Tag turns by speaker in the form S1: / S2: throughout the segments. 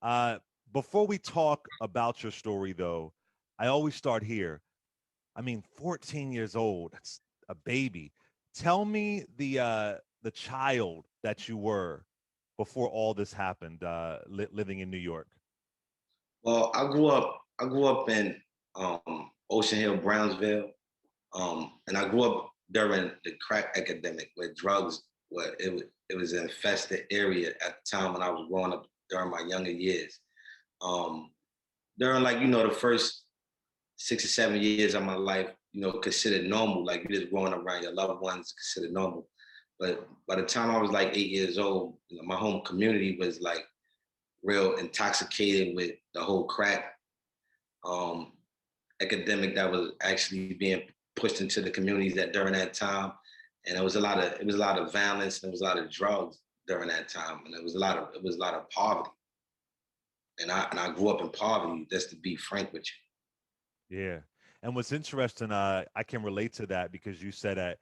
S1: Uh, Before we talk about your story, though, I always start here. I mean, 14 years old, that's a baby. Tell me the child that you were before all this happened, living in New York.
S2: Well, I grew up in Ocean Hill, Brownsville, and I grew up during the crack epidemic, where drugs were it was an infested area at the time when I was growing up during my younger years. Um, During the first 6 or 7 years of my life, considered normal. Like you just growing up around your loved ones, considered normal. But by the time I was like 8 years old, my home community was like real intoxicated with the whole crack um, academic that was actually being pushed into the communities that during that time, and it was a lot of violence and it was a lot of drugs during that time, and it was a lot of poverty, and I grew up in poverty. Just to be frank with
S1: Yeah. And what's interesting, I can relate to that because you said that,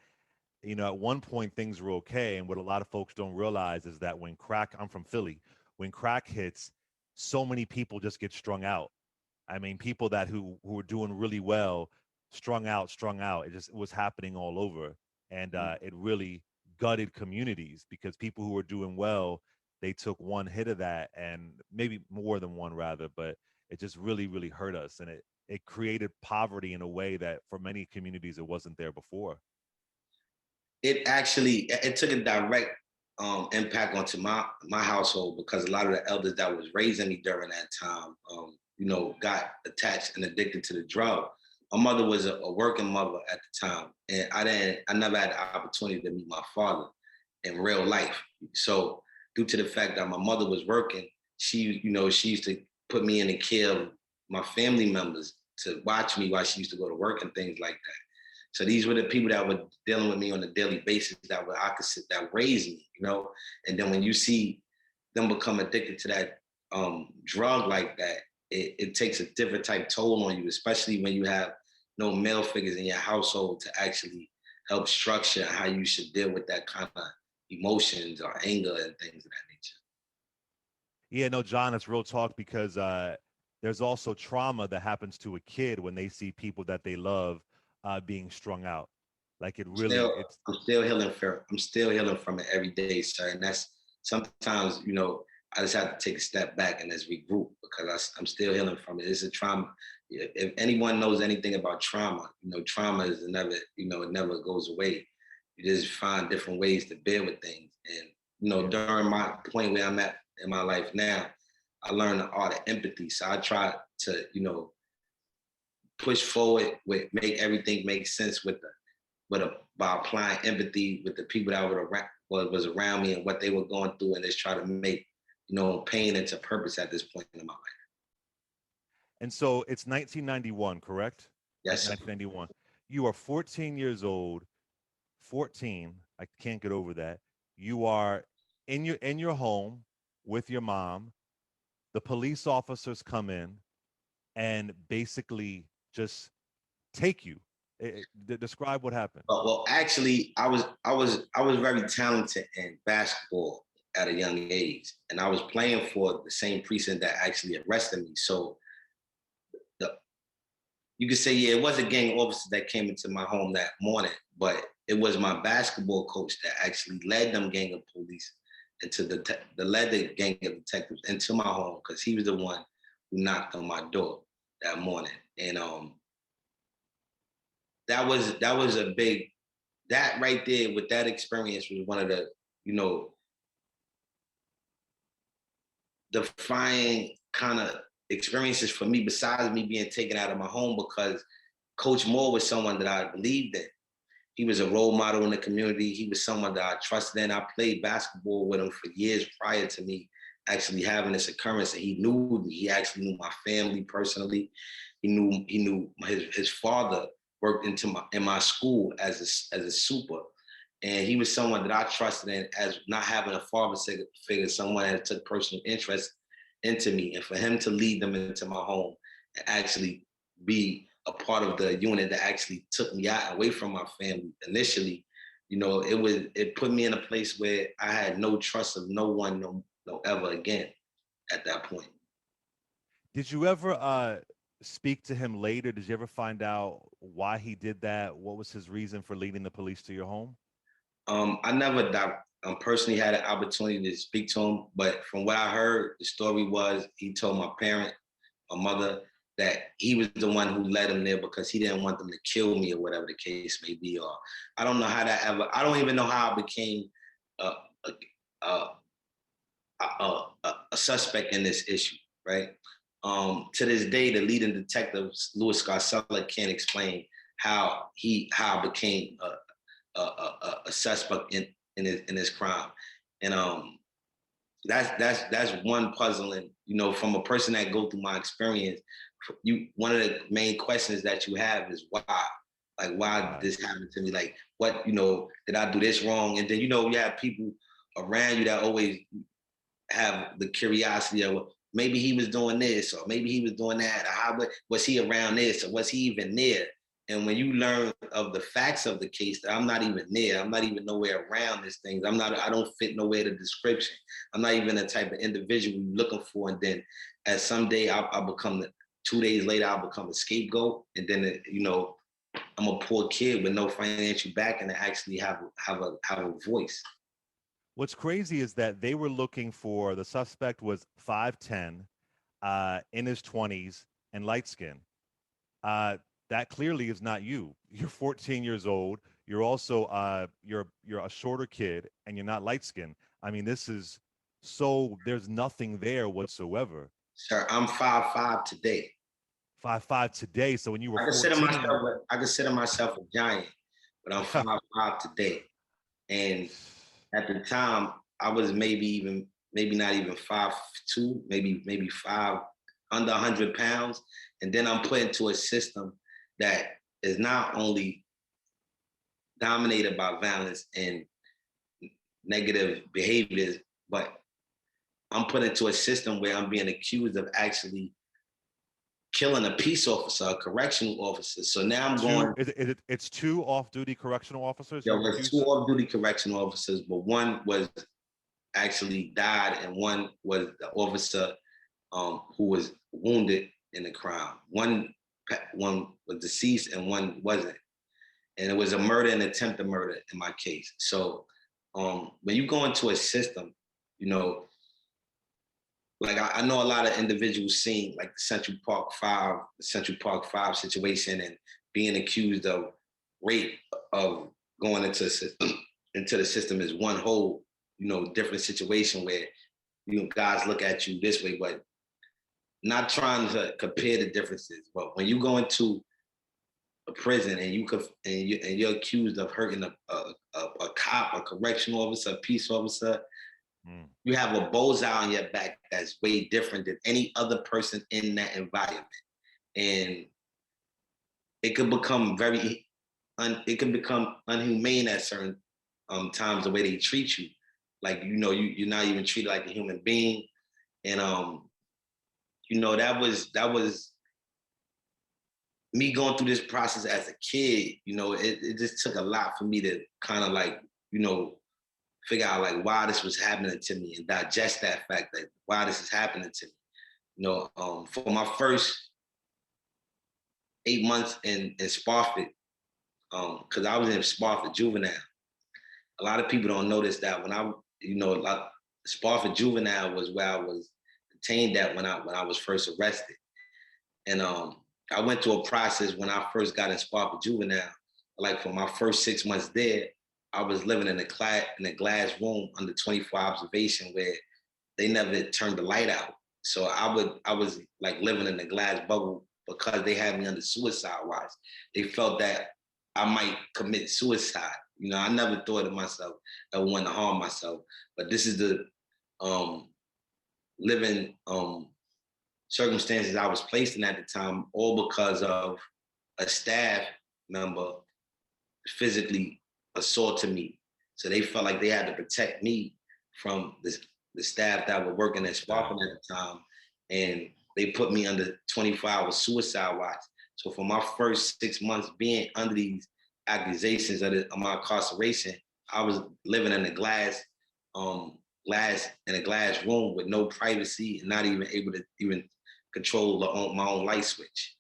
S1: at one point things were okay. And what a lot of folks don't realize is that when crack, I'm from Philly, when crack hits, so many people just get strung out. I mean, people that who were doing really well, strung out. It was happening all over, and
S2: you.
S1: it really gutted communities because people who were doing well, they took one hit of that, and maybe more than one rather, but it just really hurt us, and it created poverty in a way that for many communities it wasn't there before.
S2: It took a direct impact onto my household because a lot of the elders that was raising me during that time, got attached and addicted to the drug. My mother was a working mother at the time, and I never had the opportunity to meet my father in real life. So due to the fact that my mother was working, she used to put me in the care of my family members to watch me while she used to go to work and things like that. So these were the people that were dealing with me on a daily basis that raised me, And then when you see them become addicted to that drug like that, it takes a different type toll on you, especially when you have no male figures in your household to actually help structure how you should deal with that kind of emotions or anger and things of that nature.
S1: Yeah, no, John, it's real talk because there's also trauma that happens to a kid when they see people that they love being strung out. Like it really, it's
S2: I'm still healing from it every day, sir. And that's sometimes, I just have to take a step back and just regroup because I'm still healing from it. It's a trauma. If anyone knows anything about trauma, trauma is never, it never goes away. You just find different ways to deal with things. And,
S1: yeah,
S2: during my point where I'm at in my life now, I learned the art of empathy. So I try to, push forward with make everything make sense by applying empathy with the people that was around me and what they were going through, and just try to make pain into purpose at this point in my life.
S1: and so it's 1991, correct?
S2: Yes, sir.
S1: 1991. You are 14 years old. 14. I can't get over that. You are in your home with your mom. The police officers come in and basically just take you. Describe what happened.
S2: Well, actually, I was very talented in basketball at a young age, and I was playing for the same precinct that actually arrested me. So the, you could say, yeah, it was a gang officer that came into my home that morning, but it was my basketball coach that actually led them gang of police into the led the gang of detectives into my home because he was the one who knocked on my door that morning, and that was a big that right there with that experience was one of the you know defying kind of experiences for me besides me being taken out of my home because Coach Moore was someone that I believed in. He was a role model in the community. He was someone that I trusted in. I played basketball with him for years prior to me actually having this occurrence. And he knew me. He actually knew my family personally. He knew his father worked in my school as a super. And he was someone that I trusted in as not having a father figure, someone that took personal interest into me. And for him to lead them into my home and actually be a part of the unit that actually took me out away from my family initially, it put me in a place where I had no trust of no one, no ever again at that point.
S1: Did you ever speak to him later? Did you ever find out why he did that? What was his reason for leading the police to your home?
S2: I never personally had an opportunity to speak to him, but from what I heard, the story was he told my mother, that he was the one who led him there because he didn't want them to kill me or whatever the case may be. Or I don't know how that ever. I don't even know how I became a a, a, a suspect in this issue, right? To this day, the leading detective, Louis Scarcella, can't explain how I became a suspect in this crime, and that's one puzzling. You know, from a person that go through my experience, one of the main questions that you have is why. Like, why did this happen to me? Like, what, did I do this wrong? And then, you have people around you that always have the curiosity of, well, maybe he was doing this, or maybe he was doing that, or how was he around this, or was he even there? And when you learn of the facts of the case, that I'm not even there, I'm not even nowhere around these things. I don't fit nowhere the description. I'm not even the type of individual you're looking for. And then as someday I'll become 2 days later, I'll become a scapegoat. And then, I'm a poor kid with no financial backing to actually have a voice.
S1: What's crazy is that they were looking for the suspect was 5'10", in his 20s, and light skin. Uh, that clearly is not you. You're 14 years old. You're also you're a shorter kid, and you're not light skinned. I mean, this is so there's nothing there whatsoever.
S2: Sir, I'm 5'5" today.
S1: 5'5" today. So when you were
S2: I consider
S1: 14,
S2: myself I consider myself a giant, but I'm 5'5" today. And at the time, I was maybe not even 5'2", maybe five, under 100 pounds. And then I'm put into a system that is not only dominated by violence and negative behaviors, but I'm put into a system where I'm being accused of actually killing a peace officer, a correctional officer. So now I'm going.
S1: it's two off-duty correctional officers
S2: There
S1: you're
S2: was two
S1: accused of?
S2: off-duty correctional officers, but one was actually died, and one was the officer who was wounded in the crime. One was deceased and one wasn't, and it was a murder and attempted murder in my case. So when you go into a system, you know, like I know a lot of individuals seen like the Central Park Five situation, and being accused of rape, of going into the system, is one whole, different situation where guys look at you this way, but not trying to compare the differences. But when you go into a prison and you're accused of hurting a cop, a correctional officer, a peace officer, you have a bullseye on your back that's way different than any other person in that environment, and it could become unhumane at certain times, the way they treat you. Like, you're not even treated like a human being, and that was me going through this process as a kid. It just took a lot for me to kind of like, figure out like why this was happening to me and digest that fact that why this is happening to me. For my first 8 months in Spofford, because I was in Spofford juvenile. A lot of people don't notice that when like Spofford juvenile was where I was detained at when I was first arrested, and I went through a process when I first got in Spofford juvenile. Like for my first 6 months there, I was living in a glass room under 24 observation where they never turned the light out. So I was like living in a glass bubble because they had me under suicide watch. They felt that I might commit suicide. I never thought of myself I would want to harm myself, but this is the living circumstances I was placed in at the time, all because of a staff member physically assaulted me. So they felt like they had to protect me from the staff that were working at Sparkle at the time. And they put me under 24-hour suicide watch. So for my first 6 months being under these accusations of my incarceration, I was living in a glass room with no privacy and not even able to even control my own light switch.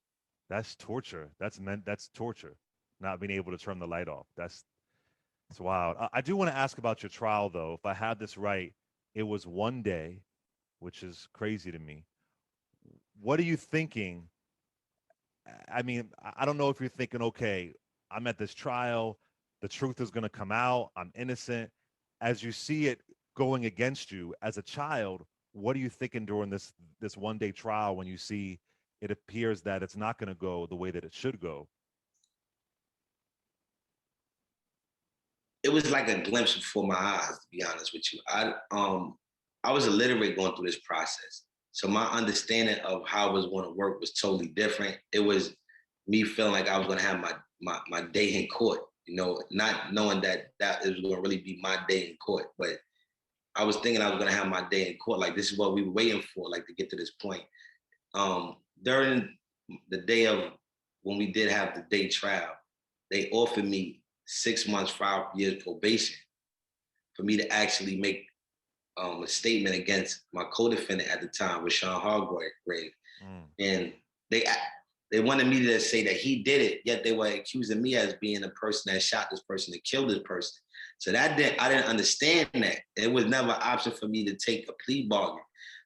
S1: That's torture. That's torture. Not being able to turn the light off. That's wild. I do want to ask about your trial though. If I had this right, it was one day, which is crazy to me. What are you thinking? I mean, I don't know if you're thinking, okay, I'm at this trial, the truth is going to come out, I'm innocent. As you see it going against you as a child, what are you thinking during this one day trial when you see it appears that it's not going to go the way that it should go?
S2: It was like a glimpse before my eyes, to be honest with you. I was illiterate going through this process. So my understanding of how it was going to work was totally different. It was me feeling like I was going to have my day in court, not knowing that it was going to really be my day in court. But I was thinking I was going to have my day in court. Like, this is what we were waiting for, like, to get to this point. During the day of when we did have the day trial, they offered me 6 months, 5 years probation for me to actually make a statement against my co-defendant at the time, Rashawn Hargrave.
S1: Mm.
S2: And they they wanted me to say that he did it, yet they were accusing me as being the person that shot this person and killed this person. So I didn't understand that. It was never an option for me to take a plea bargain.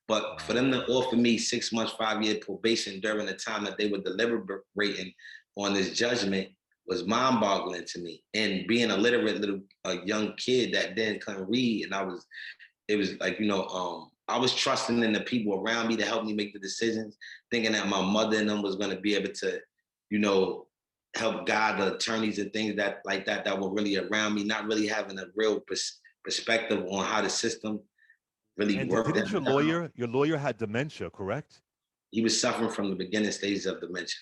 S2: But for them to offer me 6 months, 5 year probation during the time that they were deliberating on this judgment was mind-boggling to me. And being a literate young kid that didn't come read, and it was like, I was trusting in the people around me to help me make the decisions, thinking that my mother and them was going to be able to, help guide the attorneys and things that were really around me, not really having a real perspective on how the system really
S1: And
S2: worked at
S1: didn't
S2: the time.
S1: your lawyer had dementia, correct?
S2: He was suffering from the beginning stages of dementia.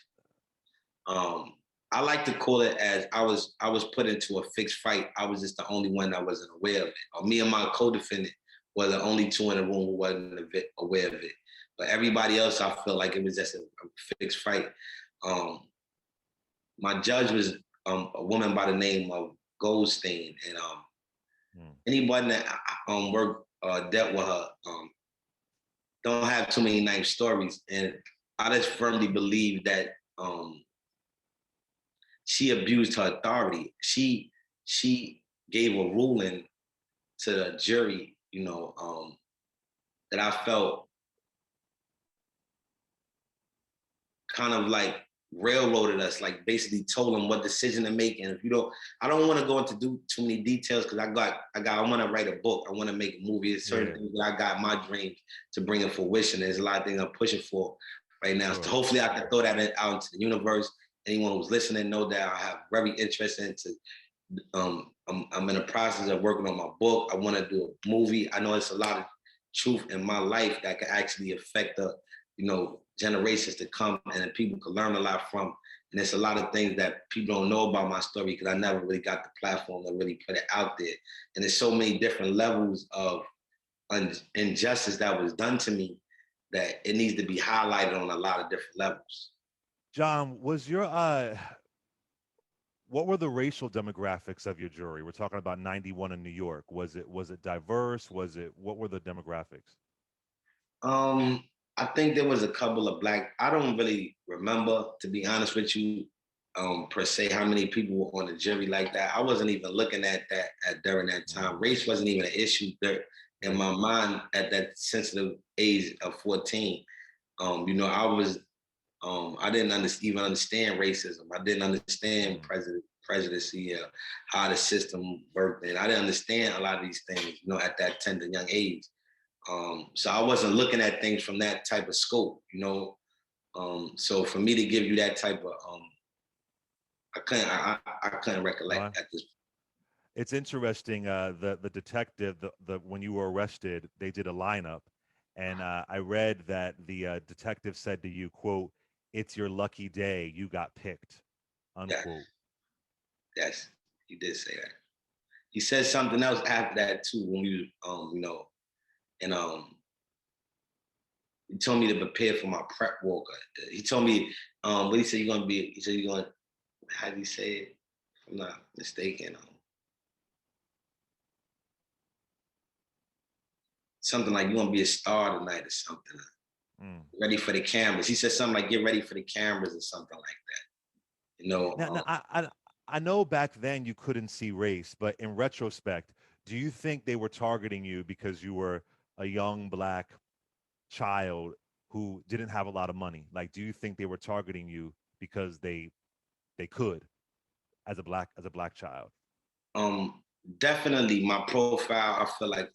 S2: Um, I like to call it as I was put into a fixed fight. I was just the only one that wasn't aware of it. Or me and my co-defendant were the only two in the room who wasn't aware of it. But everybody else, I felt like it was just a fixed fight. Um, my judge was a woman by the name of Goldstein, and anybody that worked dealt with her don't have too many nice stories. And I just firmly believe that she abused her authority. She gave a ruling to the jury, that I felt kind of like railroaded us, like basically told them what decision to make. And if you don't, I don't want to go into too many details because I want to write a book. I want to make a movie. There's certain things that I got my dreams to bring in fruition. There's a lot of things I'm pushing for right now.
S1: Sure.
S2: So hopefully I can throw that out into the universe. Anyone who's listening know that I have very interest into. I'm in the process of working on my book. I want to do a movie. I know it's a lot of truth in my life that can actually affect the, generations to come, and that people can learn a lot from. And there's a lot of things that people don't know about my story because I never really got the platform to really put it out there. And there's so many different levels of injustice that was done to me that it needs to be highlighted on a lot of different levels.
S1: John, what were the racial demographics of your jury? We're talking about 91 in New York. Was it diverse? What were the demographics?
S2: Um, I think there was a couple of black. I don't really remember, to be honest with you, per se, how many people were on the jury like that. I wasn't even looking at that during that time. Race wasn't even an issue there in my mind at that sensitive age of 14. I was I didn't even understand racism. I didn't understand prejudice, how the system worked, and I didn't understand a lot of these things, at that tender young age. So I wasn't looking at things from that type of scope. So for me to give you that type of, I couldn't recollect at this.
S1: It's interesting. The detective, the when you were arrested, they did a lineup, and I read that the detective said to you, "quote It's your lucky day. You got picked."
S2: Yeah,
S1: Unquote.
S2: yes, he did say that. He said something else after that too when we, and he told me to prepare for my prep walker. He told me, what he said, he said, you're going to, how did he say it? If I'm not mistaken. Something like, you're going to be a star tonight or something. ready for the cameras. He said something like, get ready for the cameras or something like that.
S1: Now, I know back then you couldn't see race, but in retrospect, do you think they were targeting you because you were a young black child who didn't have a lot of money? Like, do you think they were targeting you because they could as a black child?
S2: um, definitely my profile, I feel like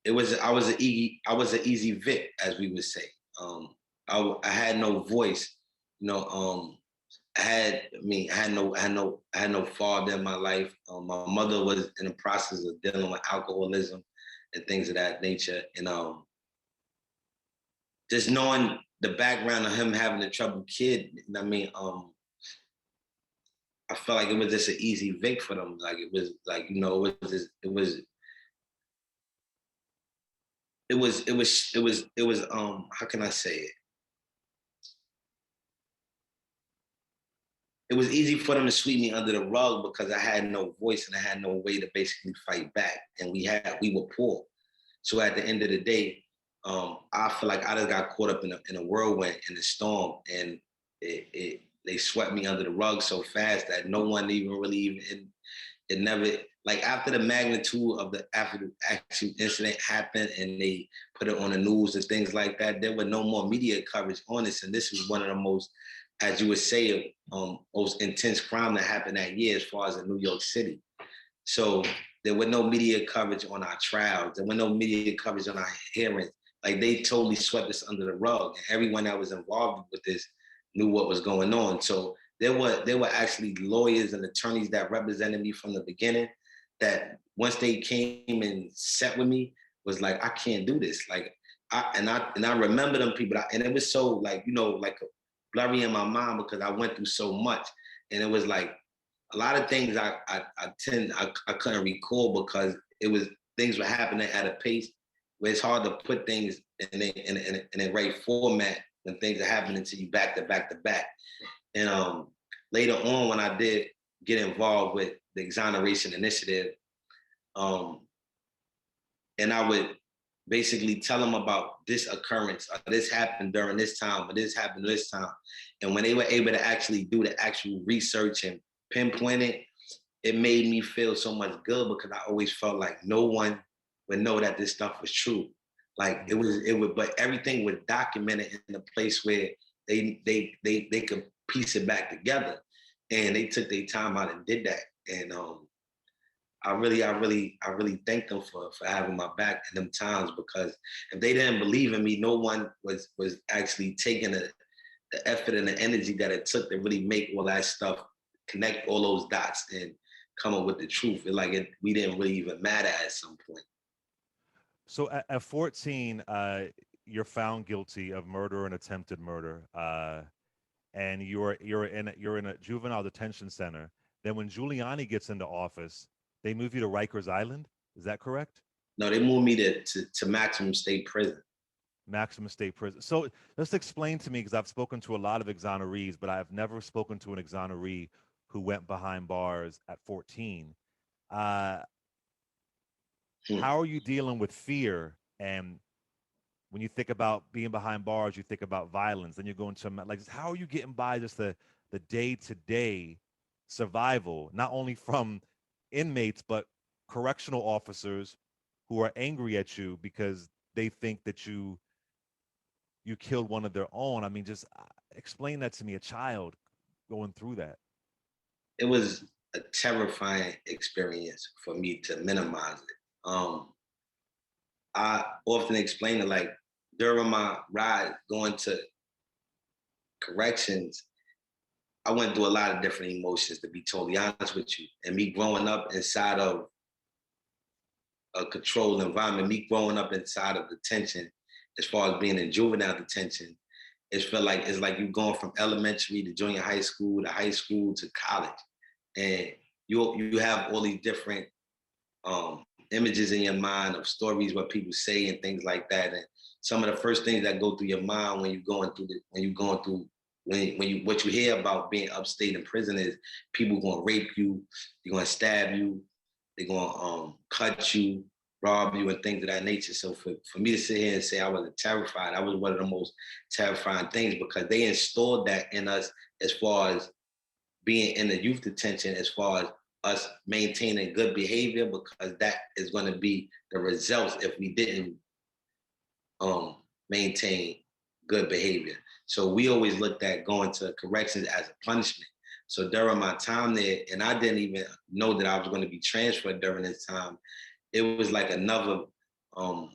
S2: I was an easy Vic, as we would say. I had no voice, you know. I had no father in my life. My mother was in the process of dealing with alcoholism and things of that nature, and just knowing the background of him having a troubled kid. I felt like it was just an easy Vic for them. Like it was like it was how can I say it? It was easy for them to sweep me under the rug because I had no voice and I had no way to basically fight back. And we were poor. So at the end of the day, I feel like I just got caught up in a whirlwind, in a storm, and they swept me under the rug so fast that no one even really it never, like after the magnitude of after the actual incident happened and they put it on the news and things like that, there were no more media coverage on this. And this was one of the most, as you would say, most intense crime that happened that year as far as in New York City. So there were no media coverage on our trials. There were no media coverage on our hearings. Like they totally swept us under the rug. And everyone that was involved with this knew what was going on. So there were actually lawyers and attorneys that represented me from the beginning that once they came and sat with me was like, I can't do this. Like I remember them people, and it was so like, like blurry in my mind because I went through so much. And it was like a lot of things I couldn't recall because it was things were happening at a pace where it's hard to put things in a right format when things are happening to you back to back to back. And later on, when I did get involved with the Exoneration Initiative, um, and I would basically tell them about this occurrence, or this happened during this time, or this happened this time. And when they were able to actually do the actual research and pinpoint it, it made me feel so much good because I always felt like no one would know that this stuff was true. Like it would, but everything was documented in a place where they could piece it back together. And they took their time out and did that. And I really thank them for having my back in them times because if they didn't believe in me, no one was actually taking the effort and the energy that it took to really make all that stuff, connect all those dots and come up with the truth. We didn't really even matter at some point.
S1: So at 14, you're found guilty of murder and attempted murder, and you're in a juvenile detention center. Then when Giuliani gets into office, they move you to Rikers Island. Is that correct?
S2: No, they moved me to maximum state prison.
S1: Maximum state prison. So just explain to me, because I've spoken to a lot of exonerees, but I've never spoken to an exoneree who went behind bars at 14. Uh, how are you dealing with fear? And when you think about being behind bars, you think about violence. Then you're going to like, how are you getting by just the day to day survival, not only from inmates but correctional officers who are angry at you because they think that you killed one of their own. I mean, just explain that to me, a child going through that.
S2: It was a terrifying experience for me to minimize it. I often explain it like during my ride going to corrections, I went through a lot of different emotions, to be totally honest with you. And me growing up inside of a controlled environment, me growing up inside of detention, as far as being in juvenile detention, it's like you going from elementary to junior high school to college, and you have all these different images in your mind of stories, what people say and things like that. And some of the first things that go through your mind when you're going through when you what you hear about being upstate in prison is people going to rape you, they're going to stab you, they're going to cut you, rob you and things of that nature. So for me to sit here and say I wasn't terrified, that was one of the most terrifying things, because they installed that in us as far as being in the youth detention, as far as us maintaining good behavior, because that is going to be the results if we didn't maintain good behavior. So we always looked at going to corrections as a punishment. So during my time there, and I didn't even know that I was going to be transferred during this time, it was like another, how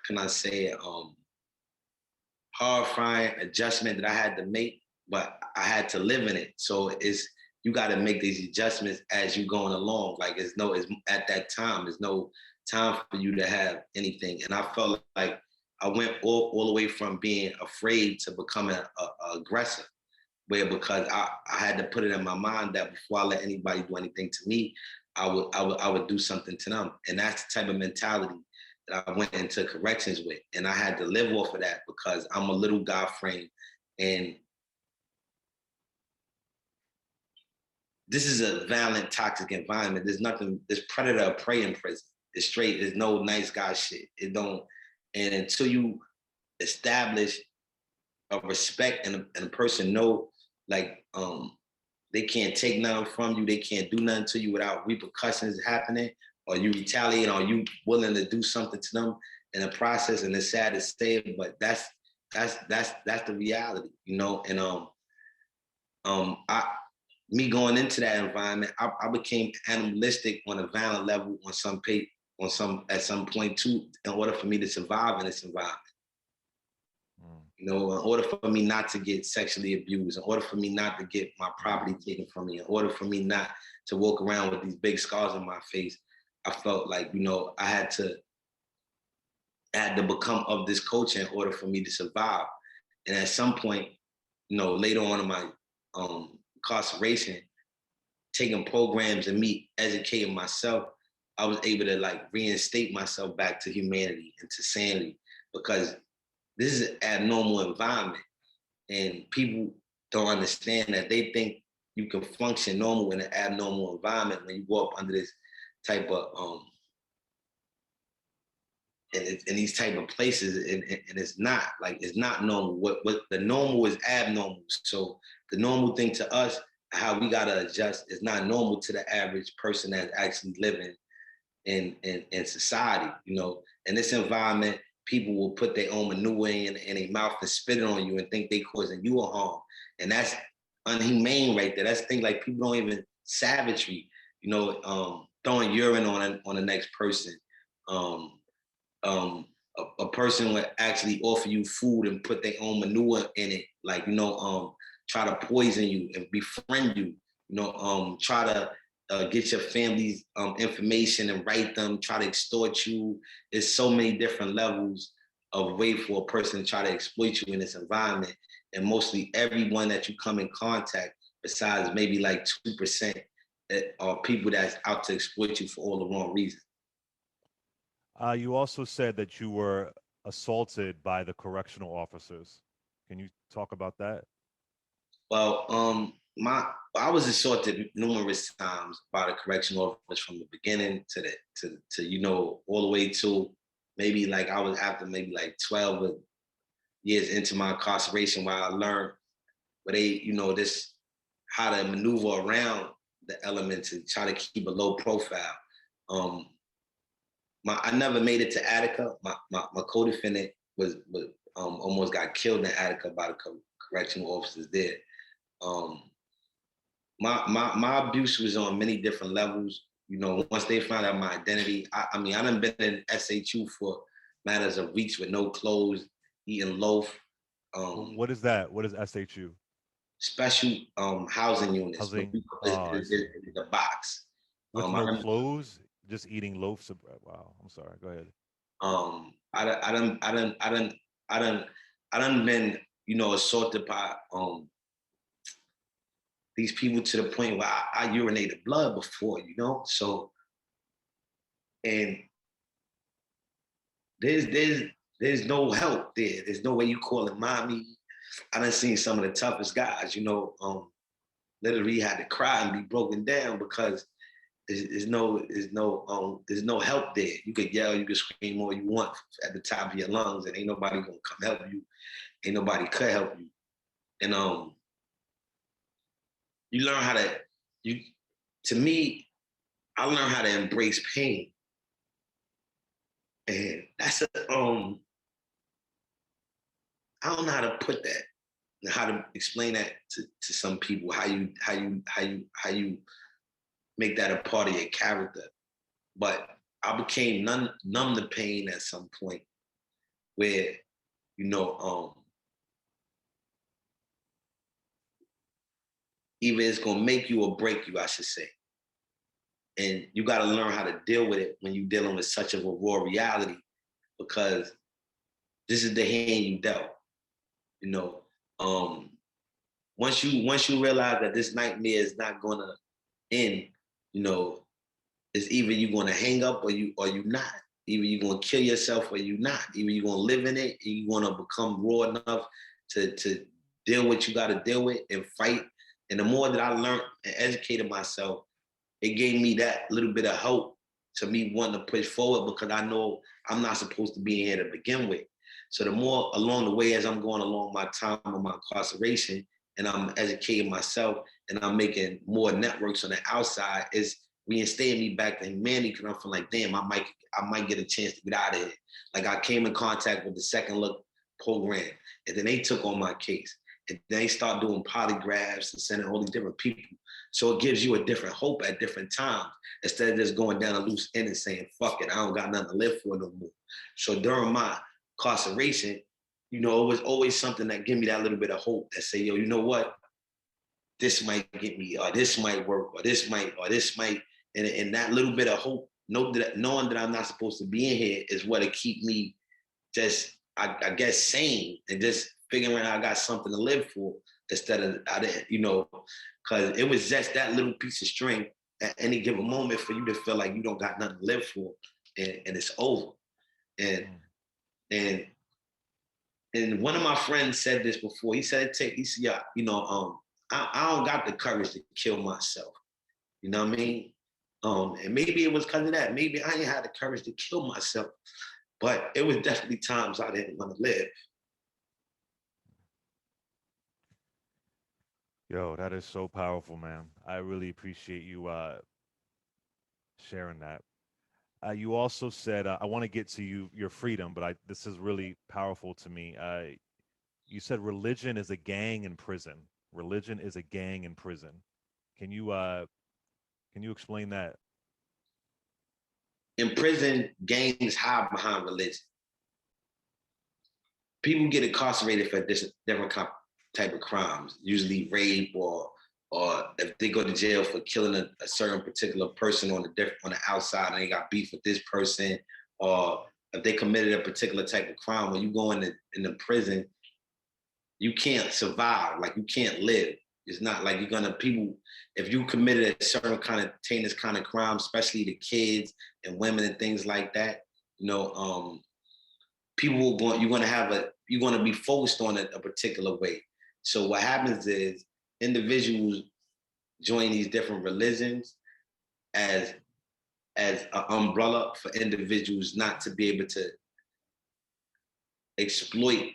S2: can I say, horrifying adjustment that I had to make, but I had to live in it. So you got to make these adjustments as you're going along. Like it's at that time, there's no time for you to have anything. And I felt like I went all the way from being afraid to becoming a aggressor, where because I had to put it in my mind that before I let anybody do anything to me, I would do something to them. And that's the type of mentality that I went into corrections with. And I had to live off of that because I'm a little guy frame. And this is a violent, toxic environment. There's predator or prey in prison. It's straight, there's no nice guy shit. And until you establish a respect and a person know, like, they can't take nothing from you, they can't do nothing to you without repercussions happening, or you retaliate, or you willing to do something to them in the process. And it's sad to say, but that's the reality, you know. And me going into that environment, I became animalistic on a violent level at some point too, in order for me to survive in this environment. You know, in order for me not to get sexually abused, in order for me not to get my property taken from me, in order for me not to walk around with these big scars on my face, I felt like, you know, I had to become of this culture in order for me to survive. And at some point, you know, later on in my incarceration, taking programs and me educating myself, I was able to like reinstate myself back to humanity and to sanity, because this is an abnormal environment, and people don't understand that. They think you can function normal in an abnormal environment when you go up under this type of in these type of places, and it's not like, it's not normal. What the normal is abnormal. So the normal thing to us, how we gotta adjust, is not normal to the average person that's actually living in society. You know, in this environment, people will put their own manure in their mouth and spit it on you and think they causing you a harm. And that's unhumane right there. That's things like people don't even, savagery, you know, throwing urine on the next person. A person would actually offer you food and put their own manure in it, like, you know, try to poison you and befriend you, you know, try to get your family's information and write them, try to extort you. There's so many different levels of way for a person to try to exploit you in this environment. And mostly everyone that you come in contact, besides maybe like 2%, are people that's out to exploit you for all the wrong reasons.
S1: You also said that you were assaulted by the correctional officers. Can you talk about that?
S2: Well, I was assaulted numerous times by the correctional officers from the beginning to you know, all the way to maybe like I was after maybe like 12 years into my incarceration, where I learned where they, you know, this how to maneuver around the elements and try to keep a low profile. I never made it to Attica. My co-defendant was almost got killed in Attica by the correctional officers there. My abuse was on many different levels. You know, once they found out my identity, I mean, I done been in SHU for matters of weeks with no clothes, eating loaf.
S1: What is that? What is SHU?
S2: Special housing units.
S1: Housing. Oh, I see.
S2: The box.
S1: With
S2: I
S1: no
S2: remember,
S1: clothes, just eating loaves of bread. Wow. I'm sorry. Go ahead.
S2: I done been, you know, assaulted by these people to the point where I urinated blood before, you know. So, and there's no help there. There's no way you call it mommy. I done seen some of the toughest guys, you know, literally had to cry and be broken down because there's no help there. You could yell, you could scream all you want at the top of your lungs, and ain't nobody gonna come help you. Ain't nobody could help you. And you learn how to to me, I learned how to embrace pain. And that's I don't know how to put that, how to explain that to some people, how you make that a part of your character. But I became numb to pain at some point where, either it's gonna make you or break you, I should say. And you gotta learn how to deal with it when you're dealing with such of a raw reality, because this is the hand you dealt. Once you realize that this nightmare is not gonna end, it's either you're gonna hang up or you not. Either you're gonna kill yourself or you not. Either you're gonna live in it and you're gonna become raw enough to deal with what you gotta deal with and fight. And the more that I learned and educated myself, it gave me that little bit of hope to me wanting to push forward, because I know I'm not supposed to be in here to begin with. So the more along the way as I'm going along my time of my incarceration and I'm educating myself and I'm making more networks on the outside, is reinstating me back to humanity, because I'm feeling like, damn, I might get a chance to get out of here. Like I came in contact with the Second Look program, and then they took on my case. And they start doing polygraphs and sending all these different people. So it gives you a different hope at different times, instead of just going down a loose end and saying, fuck it, I don't got nothing to live for no more. So during my incarceration, it was always something that gave me that little bit of hope that say, yo, you know what? This might get me, or this might work, or this might. And that little bit of hope, knowing that I'm not supposed to be in here, is what it keep me just, I guess, sane, and just figuring out I got something to live for, instead of, because it was just that little piece of string at any given moment for you to feel like you don't got nothing to live for, and it's over. And one of my friends said this before. He said, yeah, I don't got the courage to kill myself. You know what I mean? And maybe it was because of that. Maybe I ain't had the courage to kill myself, but it was definitely times I didn't want to live.
S1: Yo, that is so powerful, man. I really appreciate you sharing that. You also said, I want to get to your freedom, but this is really powerful to me. You said religion is a gang in prison. Religion is a gang in prison. Can you explain that?
S2: In prison, gangs hide behind religion. People get incarcerated for different type of crimes, usually rape, or if they go to jail for killing a certain particular person on the outside, and they got beef with this person, or if they committed a particular type of crime. When you go in the prison, you can't survive. Like, you can't live. It's not like you're gonna, people, if you committed a certain kind of heinous kind of crime, especially the kids and women and things like that, people you're gonna be focused on it a particular way. So what happens is individuals join these different religions as an umbrella for individuals not to be able to exploit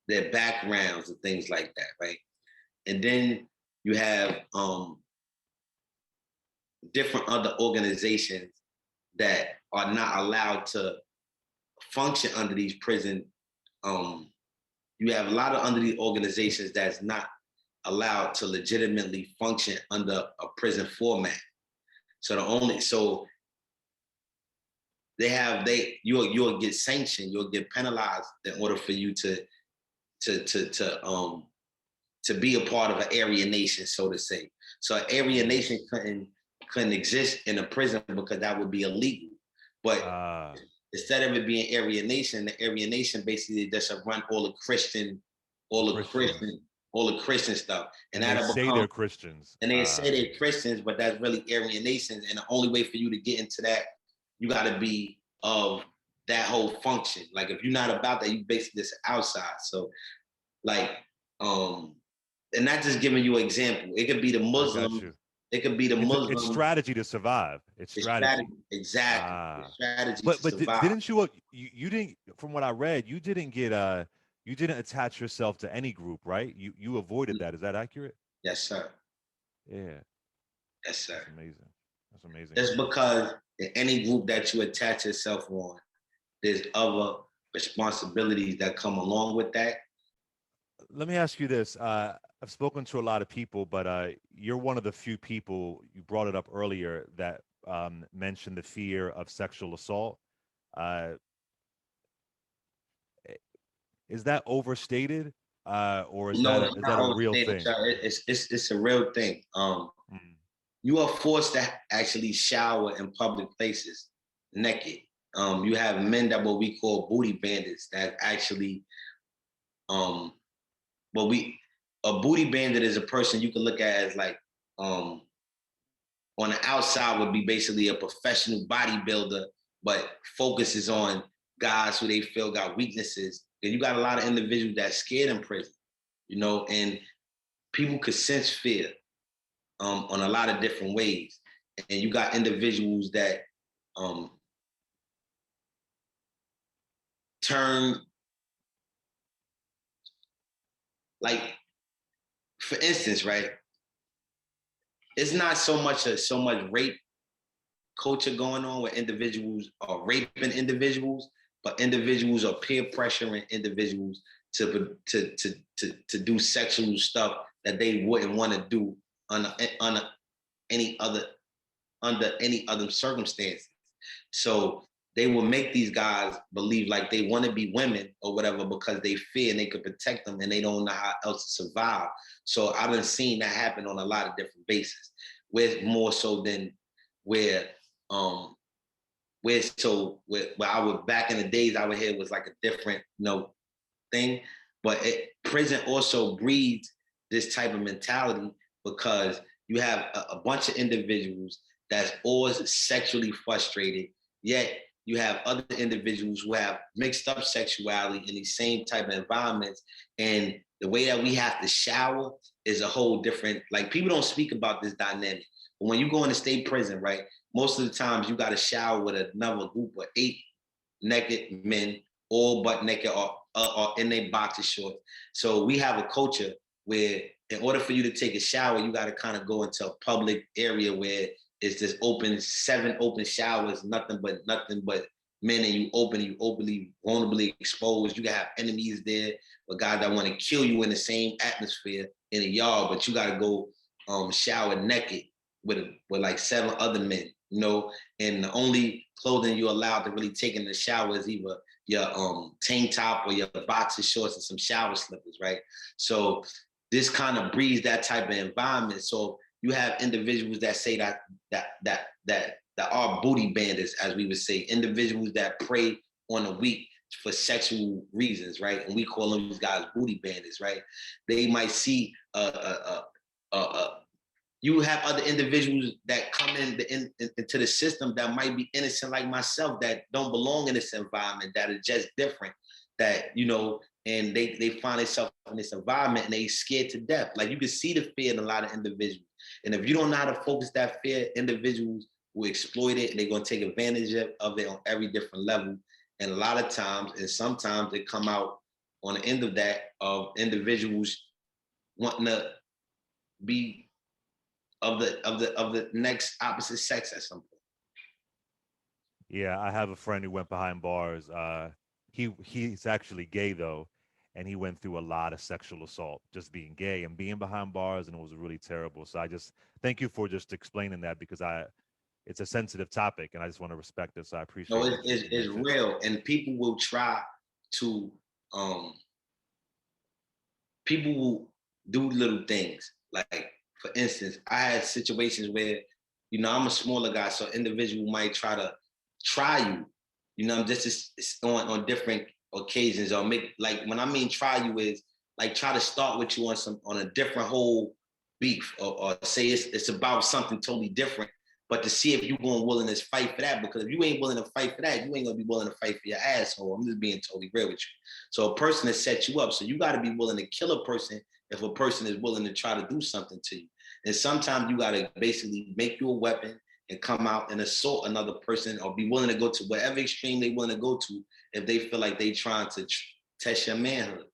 S2: their backgrounds and things like that, right? And then you have different other organizations that are not allowed to function under these prison. You have a lot of under these organizations that's not allowed to legitimately function under a prison format. So you'll get sanctioned, you'll get penalized in order for you to be a part of an Aryan nation, so to say. So an Aryan nation couldn't exist in a prison because that would be illegal. But instead of it being Aryan nation, the Aryan nation basically just run all the Christian stuff.
S1: And they say they're Christians.
S2: And they say they're Christians, but that's really Aryan nations. And the only way for you to get into that, you got to be of that whole function. Like, if you're not about that, you basically just outside. So, like, and not just giving you an example. It could be the Muslims. It could be the
S1: It's
S2: Muslim.
S1: strategy to survive. It's
S2: It's
S1: strategy.
S2: strategy. Exactly. It's
S1: Ah,
S2: strategy to
S1: but
S2: survive.
S1: didn't you, you didn't, from what I read, you didn't get you didn't attach yourself to any group, right? You avoided that. Is that accurate?
S2: Yes, sir.
S1: Yeah,
S2: Yes, sir.
S1: that's amazing. That's amazing.
S2: Just because in any group that you attach yourself on, there's other responsibilities that come along with that.
S1: Let me ask you this. I've spoken to a lot of people, but you're one of the few people, you brought it up earlier, that mentioned the fear of sexual assault. Uh, is that overstated, or
S2: No, it's
S1: is
S2: not
S1: that a real
S2: overstated,
S1: thing?
S2: sir. It's a real thing.
S1: Mm.
S2: You are forced to actually shower in public places naked. You have men that what we call booty bandits that actually um what we a booty bandit is a person you can look at as like um on the outside would be basically a professional bodybuilder, but focuses on guys who they feel got weaknesses. And you got a lot of individuals that scared in prison, and people could sense fear on a lot of different ways. And you got individuals that um, turn, like, for instance, right? It's not so much rape culture going on where individuals are raping individuals, but individuals are peer pressuring individuals to do sexual stuff that they wouldn't want to do on any other under any other circumstances. So they will make these guys believe like they want to be women or whatever because they fear and they could protect them and they don't know how else to survive. So I've been seeing that happen on a lot of different bases, with more so than where um where I was back in the days I would hear was like a different thing. But prison also breeds this type of mentality because you have a bunch of individuals that's always sexually frustrated, yet you have other individuals who have mixed up sexuality in these same type of environments. And the way that we have to shower is a whole different, like, people don't speak about this dynamic. But when you go into state prison, right, most of the times you got to shower with another group of 8 naked men, all butt naked or in their boxer shorts. So we have a culture where in order for you to take a shower, you got to kind of go into a public area where it's just open, 7 open showers, nothing but men, and you openly, vulnerably exposed. You can have enemies there, but guys that want to kill you in the same atmosphere in a yard, but you got to go shower naked with like 7 other men, and the only clothing you're allowed to really take in the shower is either your tank top or your boxer shorts and some shower slippers, right? So this kind of breeds that type of environment. So you have individuals that say that are booty bandits, as we would say, individuals that prey on the weak for sexual reasons, right? And we call them, these guys, booty bandits, right? They might see you have other individuals that come into the system that might be innocent like myself, that don't belong in this environment, that are just different, that, and they find themselves in this environment and they scared to death. Like, you can see the fear in a lot of individuals. And if you don't know how to focus that fear, individuals will exploit it and they're going to take advantage of it on every different level. And a lot of times, and sometimes they come out on the end of that, of individuals wanting to be of the next opposite sex at some point.
S1: Yeah, I have a friend who went behind bars. He's actually gay though, and he went through a lot of sexual assault just being gay and being behind bars, and it was really terrible. So I just thank you for just explaining that, because it's a sensitive topic, and I just want to respect it. So I
S2: No,
S1: appreciate
S2: it's,
S1: what
S2: it's,
S1: you
S2: it's
S1: mentioned.
S2: real, and to um people will do little things. Like, for instance, I had situations where, I'm a smaller guy, so individual might try you, just on different occasions, or make, like, when I mean try you, is like try to start with you on a different whole beef, or say it's about something totally different, but to see if you're going willing to fight for that. Because if you ain't willing to fight for that, you ain't gonna be willing to fight for your asshole. I'm just being totally real with you. So a person has set you up. So you got to be willing to kill a person if a person is willing to try to do something to you. And sometimes you gotta basically make you a weapon and come out and assault another person, or be willing to go to whatever extreme they willing to go to if they feel like they trying to test your manhood.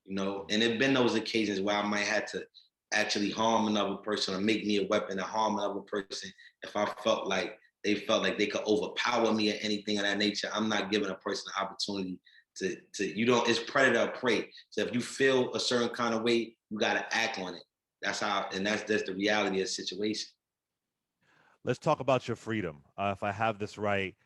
S2: And there've been those occasions where I might have to actually harm another person or make me a weapon to harm another person if I felt like they could overpower me or anything of that nature. I'm not giving a person an opportunity to it's predator or prey. So if you feel a certain kind of way, you gotta act on it. That's the reality of the situation.
S1: Let's talk about your freedom. If I have this right,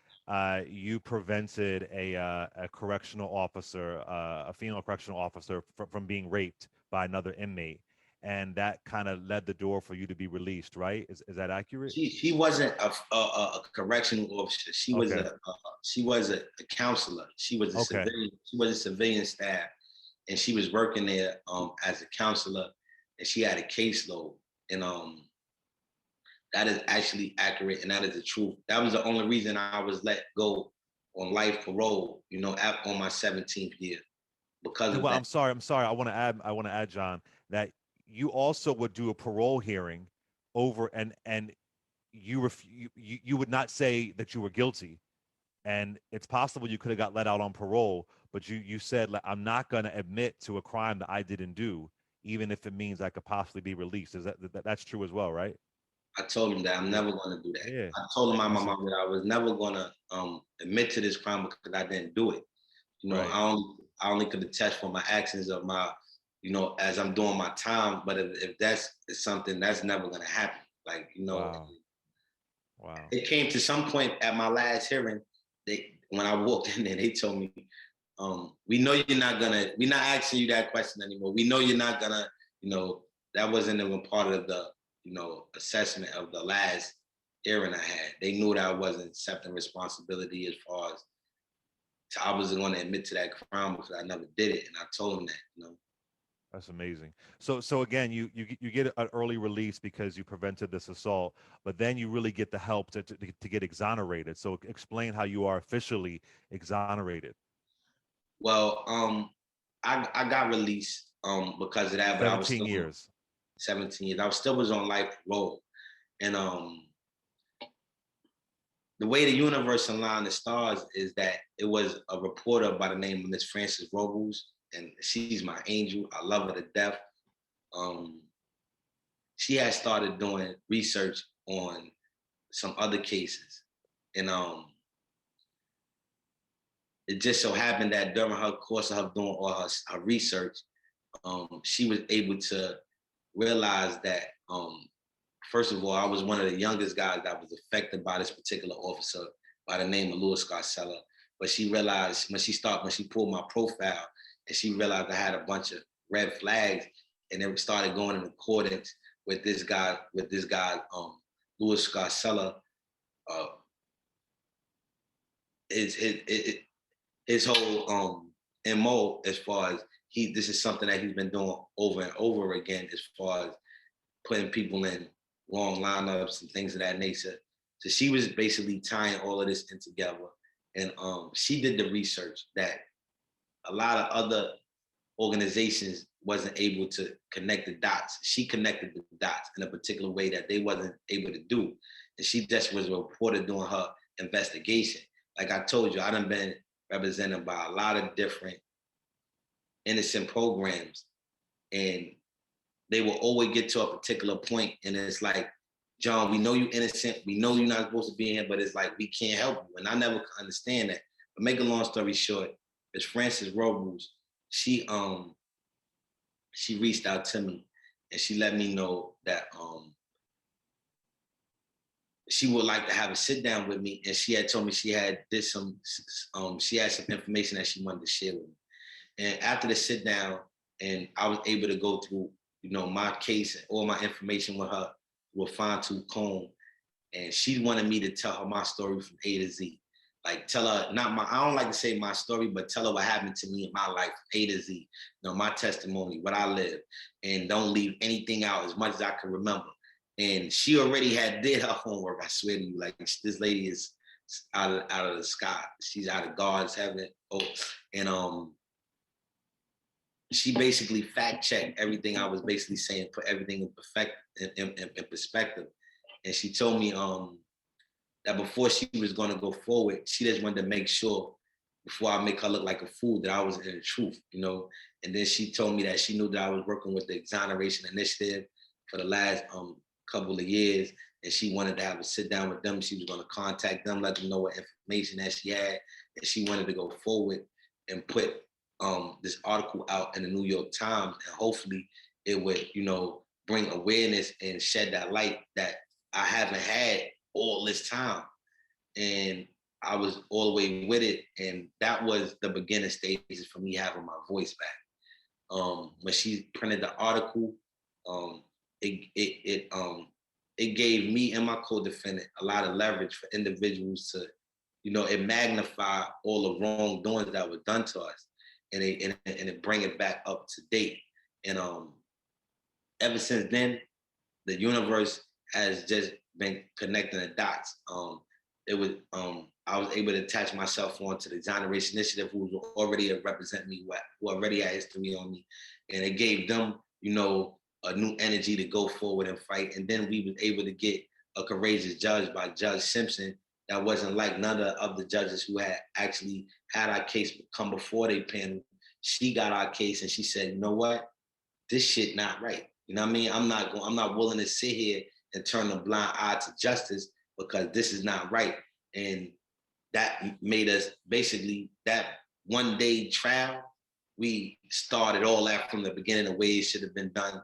S1: you prevented a correctional officer, a female correctional officer, from being raped by another inmate, and that kind of led the door for you to be released, right? Is that accurate?
S2: She wasn't a correctional officer.
S1: Okay.
S2: She was a counselor. She was a
S1: Okay.
S2: civilian. She was a civilian staff, and she was working there as a counselor, and she had a caseload. And that is actually accurate, and that is the truth. That was the only reason I was let go on life parole, on my 17th year, because of
S1: Well,
S2: that.
S1: I'm sorry. I'm sorry. I want to add, John, that you also would do a parole hearing over, and you would not say that you were guilty, and it's possible you could have got let out on parole, but you said, like, I'm not going to admit to a crime that I didn't do, even if it means I could possibly be released. That's true as well, right?
S2: I told him that I'm
S1: Yeah.
S2: never going to do that.
S1: Yeah.
S2: I told him my
S1: That's
S2: mom that I was never going to admit to this crime because I didn't do it.
S1: right.
S2: I only could attest for my actions of my, as I'm doing my time. But if that's something that's never going to happen, like,
S1: Wow. Wow.
S2: it came to some point at my last hearing. When I walked in there, they told me, we know we're not asking you that question anymore. We know you're not gonna, that wasn't even part of the, assessment of the last hearing I had. They knew that I wasn't accepting responsibility as far as I wasn't going to admit to that crime because I never did it, and I told them that.
S1: That's amazing. So again, you get an early release because you prevented this assault, but then you really get the help to get exonerated. So explain how you are officially exonerated.
S2: Well, I got released because of that, but I was
S1: 17
S2: still
S1: years.
S2: 17 years. I was still was on life parole, and the way the universe aligned the stars is that it was a reporter by the name of Miss Frances Robles, and she's my angel. I love her to death. Um, she had started doing research on some other cases, and it just so happened that during her course of her doing all her research, she was able to realize that first of all, I was one of the youngest guys that was affected by this particular officer by the name of Louis Scarcella. But she realized when she pulled my profile, and she realized I had a bunch of red flags, and it started going in accordance with Louis Scarcella, uh, his his whole MO, as far as this is something that he's been doing over and over again, as far as putting people in wrong lineups and things of that nature. So she was basically tying all of this in together. And she did the research that a lot of other organizations wasn't able to connect the dots. She connected the dots in a particular way that they wasn't able to do. And she just was a reporter doing her investigation. Like I told you, I done been represented by a lot of different innocent programs, and they will always get to a particular point, and it's like, John, we know you innocent, we know you're not supposed to be here, but it's like we can't help you. And I never could understand that. But make a long story short, it's Frances Robles. She she reached out to me, and she let me know that she would like to have a sit down with me, and she had told me she had she had some information that she wanted to share with me. And after the sit down, and I was able to go through, my case and all my information with her with fine tooth comb. And she wanted me to tell her my story from A to Z. Like tell her, I don't like to say my story, but tell her what happened to me in my life, A to Z. My testimony, what I lived, and don't leave anything out as much as I can remember. And she already had did her homework, I swear to you. Like this lady is out of the sky. She's out of God's heaven. Oh, and she basically fact checked everything I was basically saying, put everything in in perspective. And she told me that before she was going to go forward, she just wanted to make sure before I make her look like a fool that I was in the truth, you know. And then she told me that she knew that I was working with the Exoneration Initiative for the last couple of years, and she wanted to have a sit down with them. She was going to contact them, let them know what information that she had, and she wanted to go forward and put this article out in the New York Times, and hopefully it would, you know, bring awareness and shed that light that I haven't had all this time. And I was all the way with it, and that was the beginning stages for me having my voice back. When she printed the article, um, it gave me and my co-defendant a lot of leverage for individuals to, you know, it magnified all the wrongdoings that were done to us, and it bring it back up to date. And ever since then, the universe has just been connecting the dots. It was I was able to attach myself onto the Exoneration Initiative, who was already represent me, who already had history on me, and it gave them, you know, a new energy to go forward and fight. And then we was able to get a courageous judge by Judge Simpson that wasn't like none of the judges who had actually had our case come before they panel. She got our case and she said, you know what, this shit not right. You know what I mean? I'm not willing to sit here and turn a blind eye to justice because this is not right. And that made us basically that one day trial. We started all that from the beginning, the way it should have been done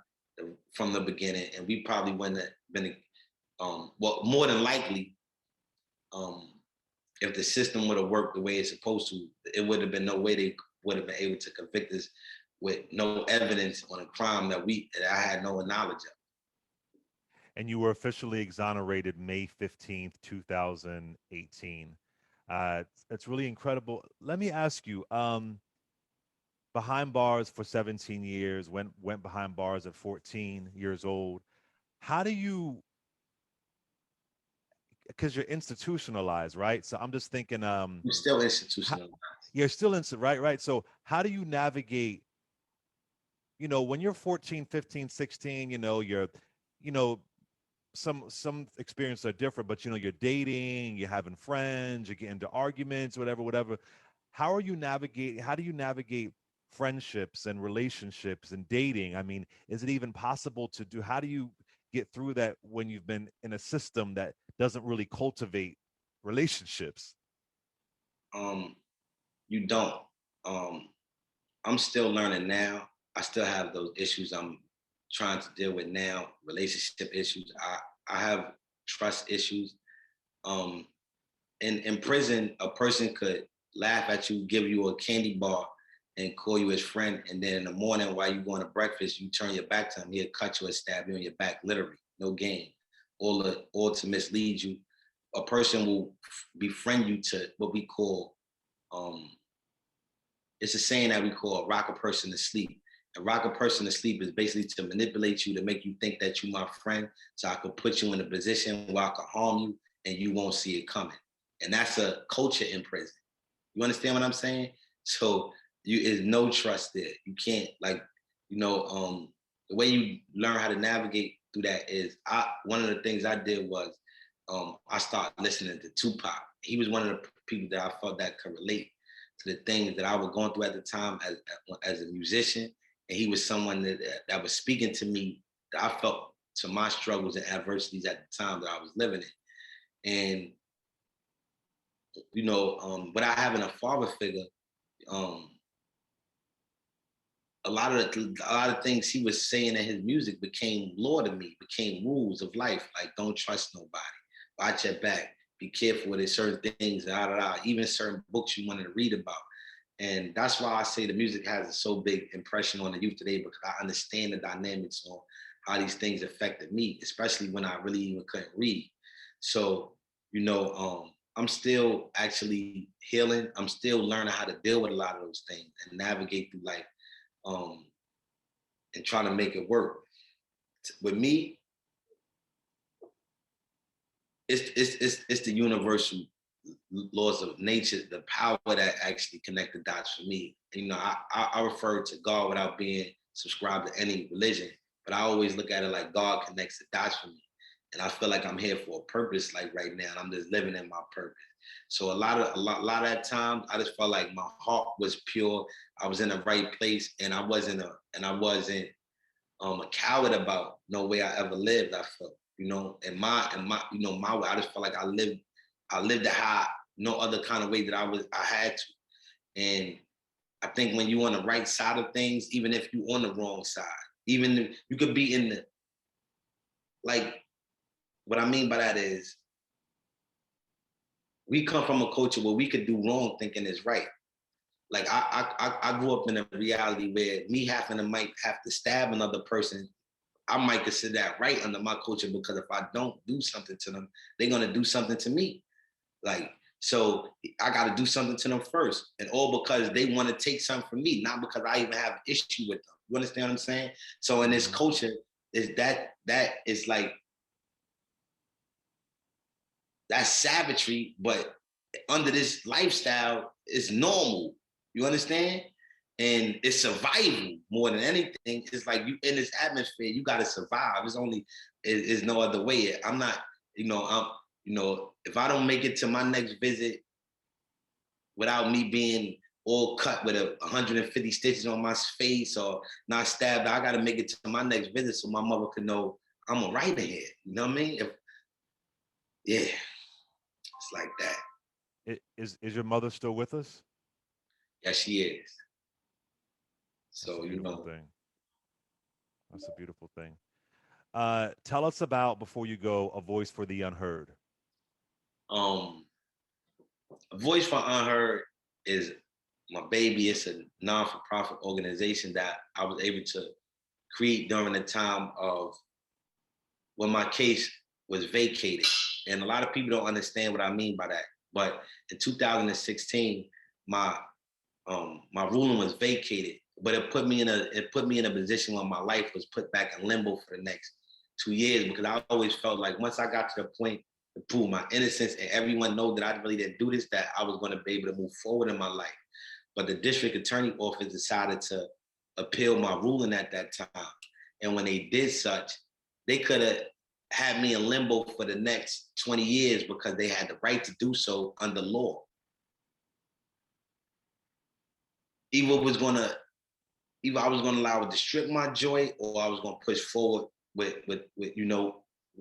S2: from the beginning. And we probably wouldn't have been, well, more than likely, if the system would have worked the way it's supposed to, it would have been no way they would have been able to convict us with no evidence on a crime that I had no knowledge of.
S1: And you were officially exonerated May 15th, 2018. It's really incredible. Let me ask you, behind bars for 17 years, went behind bars at 14 years old. How do you, because you're institutionalized, right? So I'm just thinking,
S2: You're still
S1: how,
S2: institutionalized.
S1: you're still in, right? So how do you navigate, when you're 14, 15, 16, you know, some experiences are different, but you're dating, you're having friends, you get into arguments, whatever. How do you navigate friendships and relationships and dating? I mean, is it even possible to do? How do you get through that when you've been in a system that doesn't really cultivate relationships?
S2: Um, you don't. Um, I'm still learning now. I still have those issues I'm trying to deal with now, relationship issues. I have trust issues. Um, in prison, a person could laugh at you, give you a candy bar, and call you his friend. And then in the morning, while you going to breakfast, you turn your back to him. He'll cut you and stab you in your back, literally, no game, all to mislead you. A person will befriend you to what we call um, it's a saying that we call rock a person to sleep. And rock a person to sleep is basically to manipulate you to make you think that you're my friend, so I could put you in a position where I could harm you and you won't see it coming. And that's a culture in prison. You understand what I'm saying? So you is no trust there. You can't the way you learn how to navigate through that is one of the things I did was I started listening to Tupac. He was one of the people that I felt that could relate to the things that I was going through at the time as a musician. And he was someone that was speaking to me that I felt to my struggles and adversities at the time that I was living in. And without having a father figure, um, a lot of things he was saying in his music became law to me, became rules of life. Like, don't trust nobody, watch your back, be careful with it, certain things, even certain books you wanted to read about. And that's why I say the music has a so big impression on the youth today, because I understand the dynamics on how these things affected me, especially when I really even couldn't read. So, I'm still actually healing. I'm still learning how to deal with a lot of those things and navigate through life, um, and trying to make it work. With me, it's the universal laws of nature, the power that actually connect the dots for me. I refer to God without being subscribed to any religion. but I always look at it like God connects the dots for me. And I feel like I'm here for a purpose, like right now, and I'm just living in my purpose. So a lot of that time, I just felt like my heart was pure. I was in the right place, and I wasn't a coward about no way I ever lived. I felt, in my way. I just felt like I lived it how no other kind of way that I had to. And I think when you're on the right side of things, even if you're on the wrong side, even if you could be in the like. What I mean by that is we come from a culture where we could do wrong thinking is right. Like I grew up in a reality where me having to might have to stab another person, I might consider that right under my culture because if I don't do something to them, they're gonna do something to me. Like, so I gotta do something to them first. And all because they want to take something from me, not because I even have an issue with them. You understand what I'm saying? So in this
S1: Mm-hmm.
S2: culture, is that is like that's savagery, but under this lifestyle, it's normal. You understand? And it's survival more than anything. It's like you in this atmosphere, you gotta survive. It's only is no other way. I'm not, if I don't make it to my next visit without me being all cut with 150 stitches on my face or not stabbed, I gotta make it to my next visit so my mother can know I'm a writer here. You know what I mean? Yeah, it's like that.
S1: Is your mother still with us?
S2: Yeah, she is.
S1: That's a
S2: So,
S1: beautiful thing. That's a beautiful thing. Tell us about, before you go, A Voice for the Unheard.
S2: um, Voice for Unheard is my baby. It's a non-for-profit organization that I was able to create during the time of when my case was vacated. And a lot of people don't understand what I mean by that. But in 2016, my my ruling was vacated, but it put me in a position where my life was put back in limbo for the next 2 years because I always felt like once I got to the point to prove my innocence and everyone know that I really didn't do this, that I was going to be able to move forward in my life. But the district attorney office decided to appeal my ruling at that time. And when they did such, they could have had me in limbo for the next 20 years because they had the right to do so under law. Either was gonna Either I was gonna allow it to strip my joy or I was gonna push forward with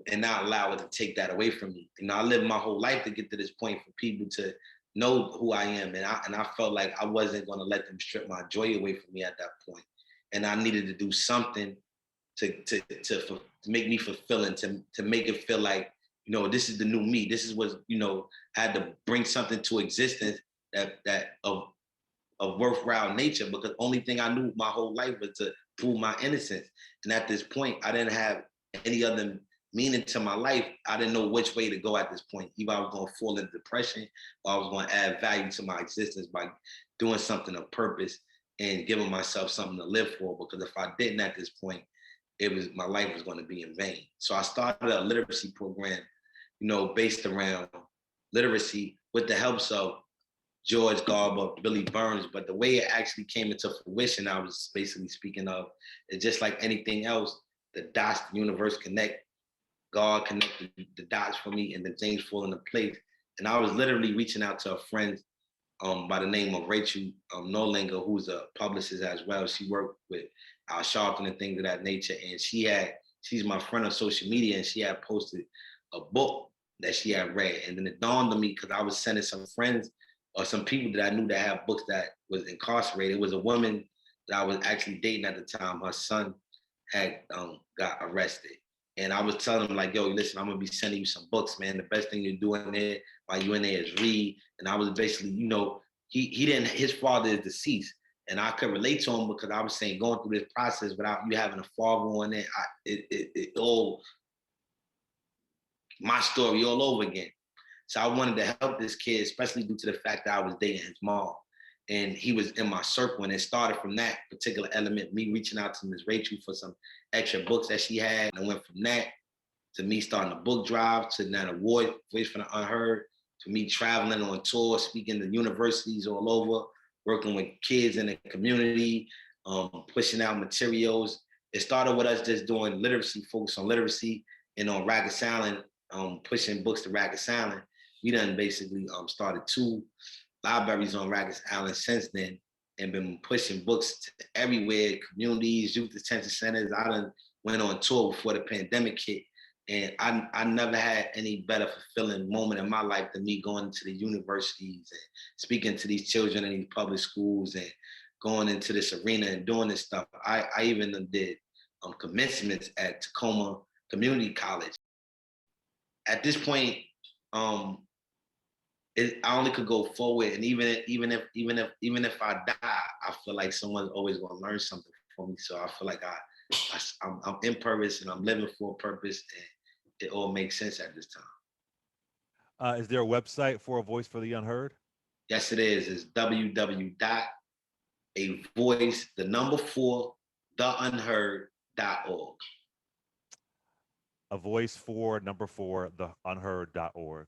S2: and not allow it to take that away from me. I lived my whole life to get to this point for people to know who I am. And I felt like I wasn't gonna let them strip my joy away from me at that point. And I needed to do something to make me fulfilling, to make it feel like, this is the new me. This is what, I had to bring something to existence that of worthwhile nature, because only thing I knew my whole life was to prove my innocence. And at this point, I didn't have any other meaning to my life. I didn't know which way to go at this point. Either I was going to fall into depression or I was going to add value to my existence by doing something of purpose and giving myself something to live for. Because if I didn't at this point, my life was going to be in vain. So I started a literacy program, based around literacy with the helps of George Garber, Billy Burns, but the way it actually came into fruition, I was basically speaking of, is just like anything else, the dots, the universe connect, God connected the dots for me, and the things fall into place. And I was literally reaching out to a friend by the name of Rachel Nolinger, who's a publicist as well. She worked with Al Sharpton and things of that nature, and she's my friend on social media, and she had posted a book that she had read, and then it dawned on me because I was sending some friends or some people that I knew that had books that was incarcerated. It was a woman that I was actually dating at the time. Her son had got arrested. And I was telling him like, yo, listen, I'm gonna be sending you some books, man. The best thing you're doing there while you're in there is read. And I was basically, he didn't, his father is deceased. And I could relate to him because I was saying going through this process without you having a father on it, it all my story all over again. So I wanted to help this kid, especially due to the fact that I was dating his mom. And he was in my circle. And it started from that particular element, me reaching out to Ms. Rachel for some extra books that she had. And I went from that to me starting a book drive, to that award, Voice for the Unheard, to me traveling on tour, speaking to universities all over, working with kids in the community, pushing out materials. It started with us just doing literacy, focus on literacy, and on Ragged Island, pushing books to Ragged Island. We done basically started 2 libraries on Ragged Island since then, and been pushing books to everywhere, communities, youth detention centers. I done went on tour before the pandemic hit, and I never had any better fulfilling moment in my life than me going to the universities and speaking to these children in these public schools and going into this arena and doing this stuff. I even did commencements at Tacoma Community College. At this point, um, I only could go forward, and even if I die, I feel like someone's always gonna learn something from me. So I feel like I'm in purpose and I'm living for a purpose, and it all makes sense at this time.
S1: Is there a website for A Voice for the Unheard?
S2: Yes, it is. It's www.avoice4theunheard.org.
S1: A Voice for #4 theunheard.org.